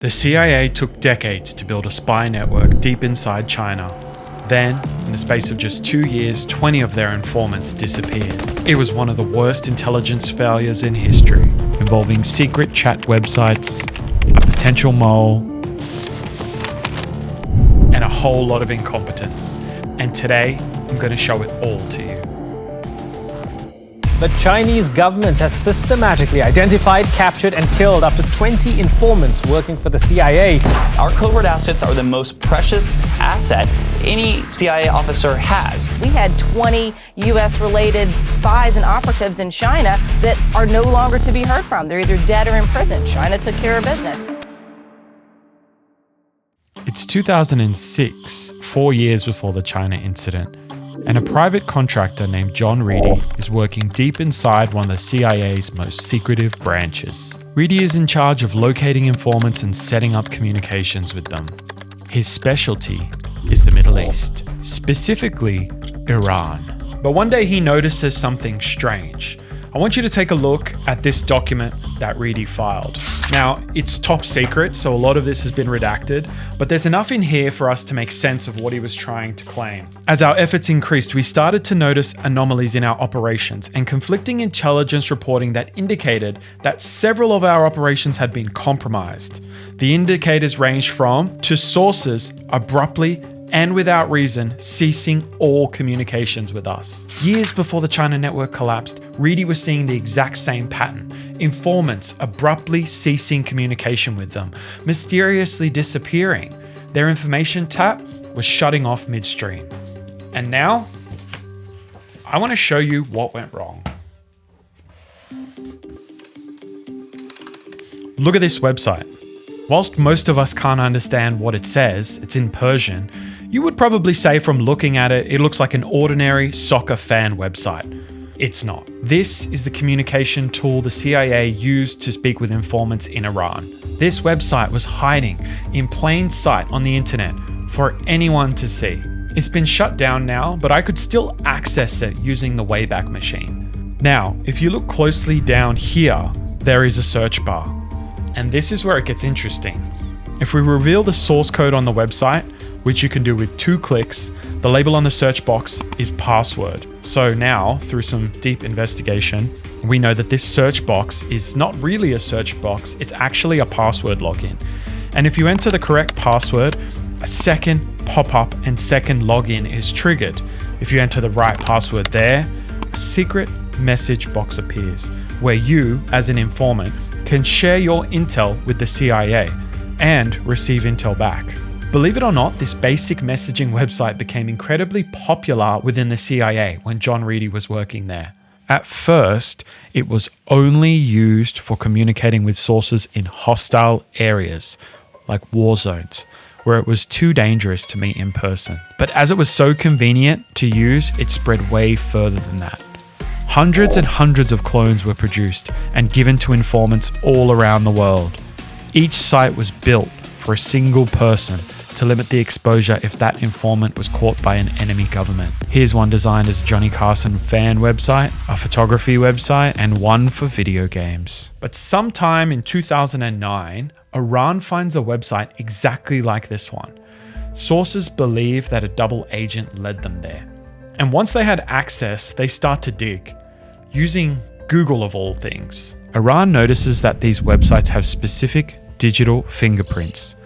The CIA took decades to build a spy network deep inside China. Then, in the space of just 2 years, 20 of their informants disappeared. It was one of the worst intelligence failures in history, involving secret chat websites, a potential mole, and a whole lot of incompetence. And today, I'm going to show it all to you. The Chinese government has systematically identified, captured, and killed up to 20 informants working for the CIA. Our covert assets are the most precious asset any CIA officer has. We had 20 U.S.-related spies and operatives in China that are no longer to be heard from. They're either dead or in prison. China took care of business. It's 2006, 4 years before the China incident, and a private contractor named John Reedy is working deep inside one of the CIA's most secretive branches. Reedy is in charge of locating informants and setting up communications with them. His specialty is the Middle East, specifically Iran. But one day he notices something strange. I want you to take a look at this document that Reedy filed. Now, it's top secret, so a lot of this has been redacted, but there's enough in here for us to make sense of what he was trying to claim. As our efforts increased, we started to notice anomalies in our operations and conflicting intelligence reporting that indicated that several of our operations had been compromised. The indicators ranged from to sources abruptly and without reason, ceasing all communications with us. Years before the China network collapsed, Reedy was seeing the exact same pattern. Informants abruptly ceasing communication with them, mysteriously disappearing. Their information tap was shutting off midstream. And now, I want to show you what went wrong. Look at this website. Whilst most of us can't understand what it says, it's in Persian, you would probably say from looking at it, it looks like an ordinary soccer fan website. It's not. This is the communication tool the CIA used to speak with informants in Iran. This website was hiding in plain sight on the internet for anyone to see. It's been shut down now, but I could still access it using the Wayback Machine. Now, if you look closely down here, there is a search bar. And this is where it gets interesting. If we reveal the source code on the website, which you can do with 2 clicks, the label on the search box is password. So now, through some deep investigation, we know that this search box is not really a search box, it's actually a password login. And if you enter the correct password, a second pop-up and second login is triggered. If you enter the right password there, a secret message box appears, where you, as an informant, can share your intel with the CIA and receive intel back. Believe it or not, this basic messaging website became incredibly popular within the CIA when John Reedy was working there. At first, it was only used for communicating with sources in hostile areas, like war zones, where it was too dangerous to meet in person. But as it was so convenient to use, it spread way further than that. Hundreds and hundreds of clones were produced and given to informants all around the world. Each site was built for a single person to limit the exposure if that informant was caught by an enemy government. Here's one designed as a Johnny Carson fan website, a photography website, and one for video games. But sometime in 2009, Iran finds a website exactly like this one. Sources believe that a double agent led them there. And once they had access, they start to dig, using Google of all things. Iran notices that these websites have specific digital fingerprints.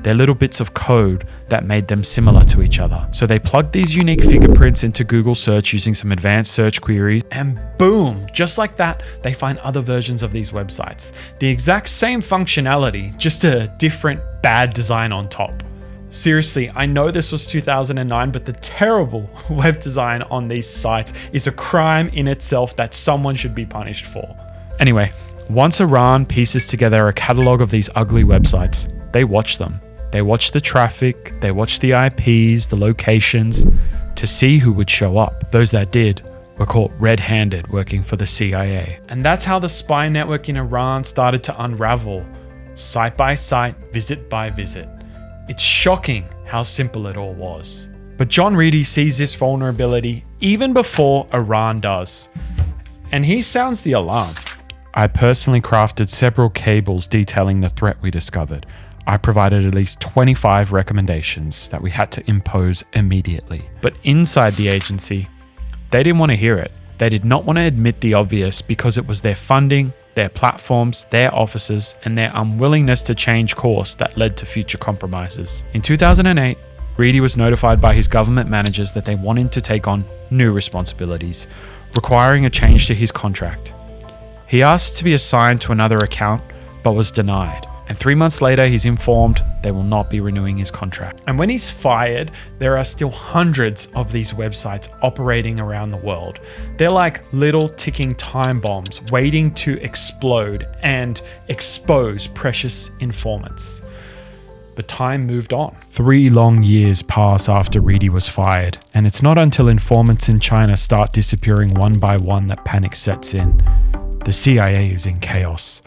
They're little bits of code that made them similar to each other. So they plugged these unique fingerprints into Google search using some advanced search queries, and boom, just like that, they find other versions of these websites. The exact same functionality, just a different bad design on top. Seriously, I know this was 2009, but the terrible web design on these sites is a crime in itself that someone should be punished for. Anyway, once Iran pieces together a catalog of these ugly websites, they watch them. They watch the traffic, they watch the IPs, the locations, to see who would show up. Those that did were caught red-handed working for the CIA. And that's how the spy network in Iran started to unravel, site by site, visit by visit. It's shocking how simple it all was. But John Reedy sees this vulnerability even before Iran does. And he sounds the alarm. I personally crafted several cables detailing the threat we discovered. I provided at least 25 recommendations that we had to impose immediately. But inside the agency, they didn't want to hear it. They did not want to admit the obvious because it was their funding, their platforms, their offices, and their unwillingness to change course that led to future compromises. In 2008, Reedy was notified by his government managers that they wanted to take on new responsibilities, requiring a change to his contract. He asked to be assigned to another account, but was denied. And 3 months later, he's informed they will not be renewing his contract. And when he's fired, there are still hundreds of these websites operating around the world. They're like little ticking time bombs waiting to explode and expose precious informants. But time moved on. 3 long years pass after Reedy was fired, and it's not until informants in China start disappearing one by one that panic sets in. The CIA is in chaos.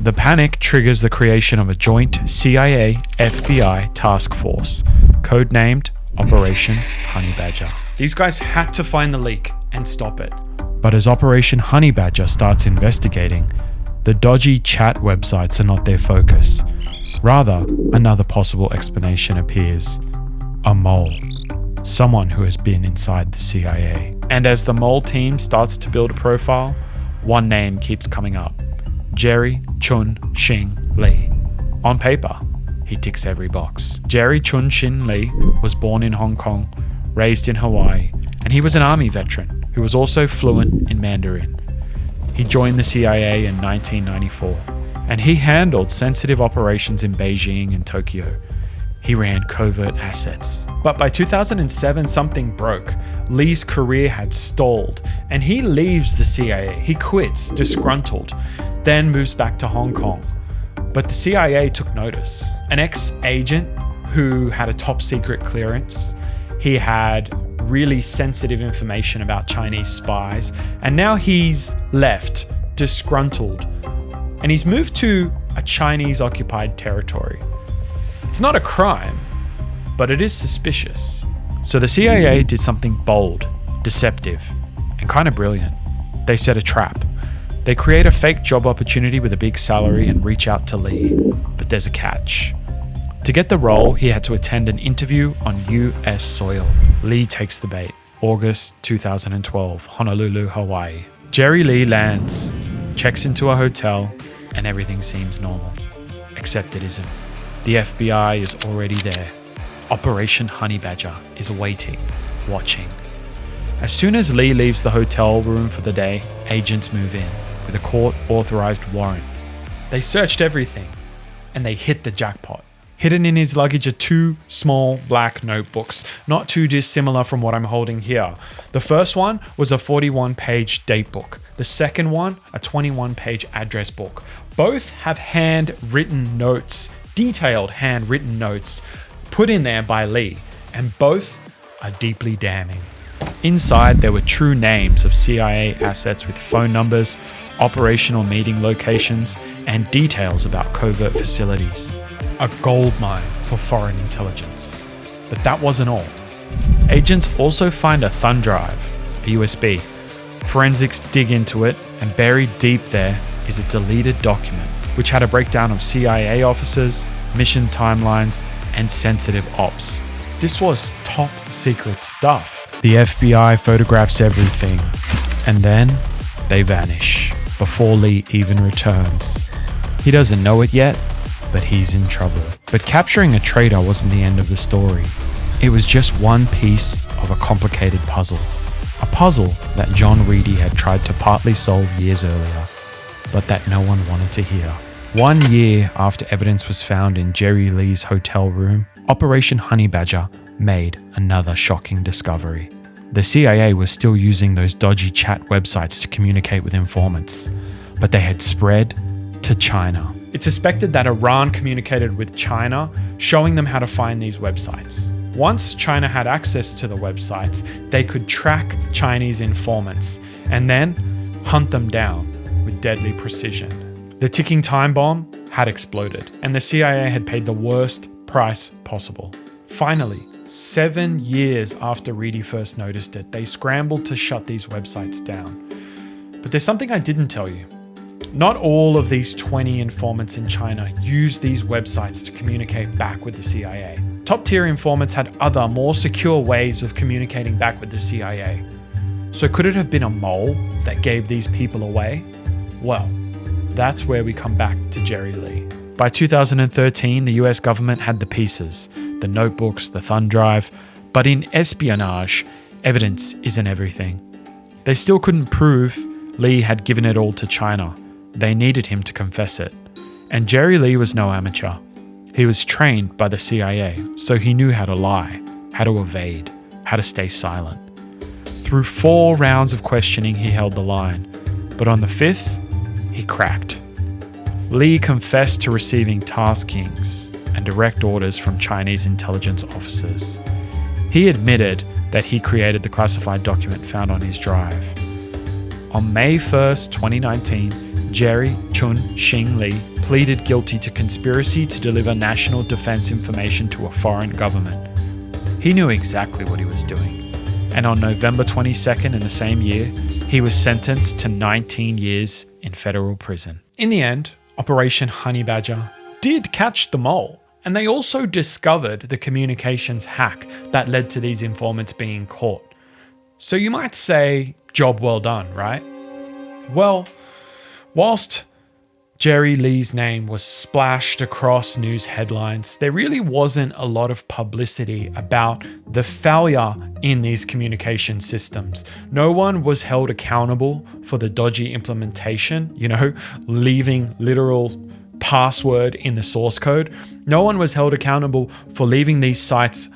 The panic triggers the creation of a joint CIA-FBI task force, codenamed Operation Honey Badger. These guys had to find the leak and stop it. But as Operation Honey Badger starts investigating, the dodgy chat websites are not their focus. Rather, another possible explanation appears. A mole. Someone who has been inside the CIA. And as the mole team starts to build a profile, one name keeps coming up. Jerry Chun-Shin Lee. On paper, he ticks every box. Jerry Chun-Shin Lee was born in Hong Kong, raised in Hawaii, and he was an army veteran who was also fluent in Mandarin. He joined the CIA in 1994, and he handled sensitive operations in Beijing and Tokyo. He ran covert assets. But by 2007, something broke. Lee's career had stalled, and he leaves the CIA. He quits, disgruntled, then moves back to Hong Kong. But the CIA took notice. An ex-agent who had a top secret clearance, he had really sensitive information about Chinese spies, and now he's left, disgruntled, and he's moved to a Chinese-occupied territory. It's not a crime, but it is suspicious. So the CIA did something bold, deceptive, and kind of brilliant. They set a trap. They create a fake job opportunity with a big salary and reach out to Lee. But there's a catch. To get the role, he had to attend an interview on US soil. Lee takes the bait. August 2012, Honolulu, Hawaii. Jerry Lee lands, checks into a hotel, and everything seems normal. Except it isn't. The FBI is already there. Operation Honey Badger is waiting, watching. As soon as Lee leaves the hotel room for the day, agents move in with a court-authorized warrant. They searched everything, and they hit the jackpot. Hidden in his luggage are 2 small black notebooks, not too dissimilar from what I'm holding here. The first one was a 41-page date book. The second one, a 21-page address book. Both have handwritten notes, detailed handwritten notes, put in there by Lee, and both are deeply damning. Inside, there were true names of CIA assets with phone numbers, operational meeting locations, and details about covert facilities. A goldmine for foreign intelligence. But that wasn't all. Agents also find a thumb drive, a USB. Forensics dig into it, and buried deep there is a deleted document, which had a breakdown of CIA officers, mission timelines, and sensitive ops. This was top secret stuff. The FBI photographs everything, and then they vanish before Lee even returns. He doesn't know it yet, but he's in trouble. But capturing a traitor wasn't the end of the story. It was just one piece of a complicated puzzle. A puzzle that John Reedy had tried to partly solve years earlier, but that no one wanted to hear. 1 year after evidence was found in Jerry Lee's hotel room, Operation Honey Badger made another shocking discovery. The CIA was still using those dodgy chat websites to communicate with informants, but they had spread to China. It's suspected that Iran communicated with China, showing them how to find these websites. Once China had access to the websites, they could track Chinese informants and then hunt them down with deadly precision. The ticking time bomb had exploded, and the CIA had paid the worst price possible. Finally, 7 years after Reedy first noticed it, they scrambled to shut these websites down. But there's something I didn't tell you. Not all of these 20 informants in China used these websites to communicate back with the CIA. Top-tier informants had other, more secure ways of communicating back with the CIA. So could it have been a mole that gave these people away? Well, that's where we come back to Jerry Lee. By 2013, the US government had the pieces, the notebooks, the thumb drive, but in espionage, evidence isn't everything. They still couldn't prove Lee had given it all to China. They needed him to confess it. And Jerry Lee was no amateur. He was trained by the CIA, so he knew how to lie, how to evade, how to stay silent. Through 4 rounds of questioning, he held the line. But on the 5th, he cracked. Lee confessed to receiving taskings and direct orders from Chinese intelligence officers. He admitted that he created the classified document found on his drive. On May 1st, 2019, Jerry Chun Xing Lee pleaded guilty to conspiracy to deliver national defense information to a foreign government. He knew exactly what he was doing. And on November 22nd in the same year, he was sentenced to 19 years in federal prison. In the end, Operation Honey Badger did catch the mole, and they also discovered the communications hack that led to these informants being caught. So you might say, job well done, right? Well, whilst Jerry Lee's name was splashed across news headlines, there really wasn't a lot of publicity about the failure in these communication systems. No one was held accountable for the dodgy implementation, leaving literal password in the source code. No one was held accountable for leaving these sites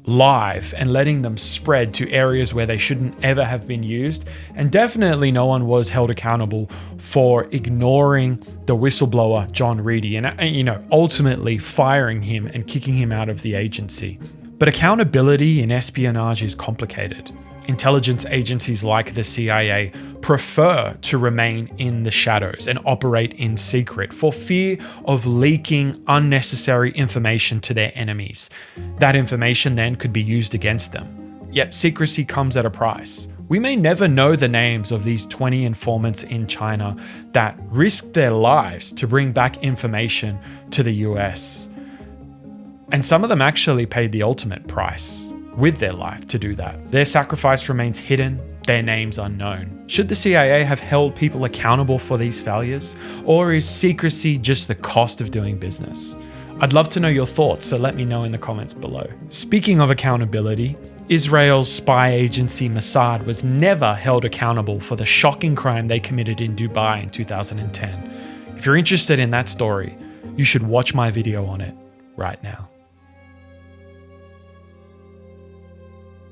live and letting them spread to areas where they shouldn't ever have been used. And definitely no one was held accountable for ignoring the whistleblower, John Reedy, and ultimately firing him and kicking him out of the agency. But accountability in espionage is complicated. Intelligence agencies like the CIA prefer to remain in the shadows and operate in secret for fear of leaking unnecessary information to their enemies. That information then could be used against them. Yet secrecy comes at a price. We may never know the names of these 20 informants in China that risked their lives to bring back information to the US. And some of them actually paid the ultimate price with their life to do that. Their sacrifice remains hidden, their names unknown. Should the CIA have held people accountable for these failures? Or is secrecy just the cost of doing business? I'd love to know your thoughts, so let me know in the comments below. Speaking of accountability, Israel's spy agency Mossad was never held accountable for the shocking crime they committed in Dubai in 2010. If you're interested in that story, you should watch my video on it right now.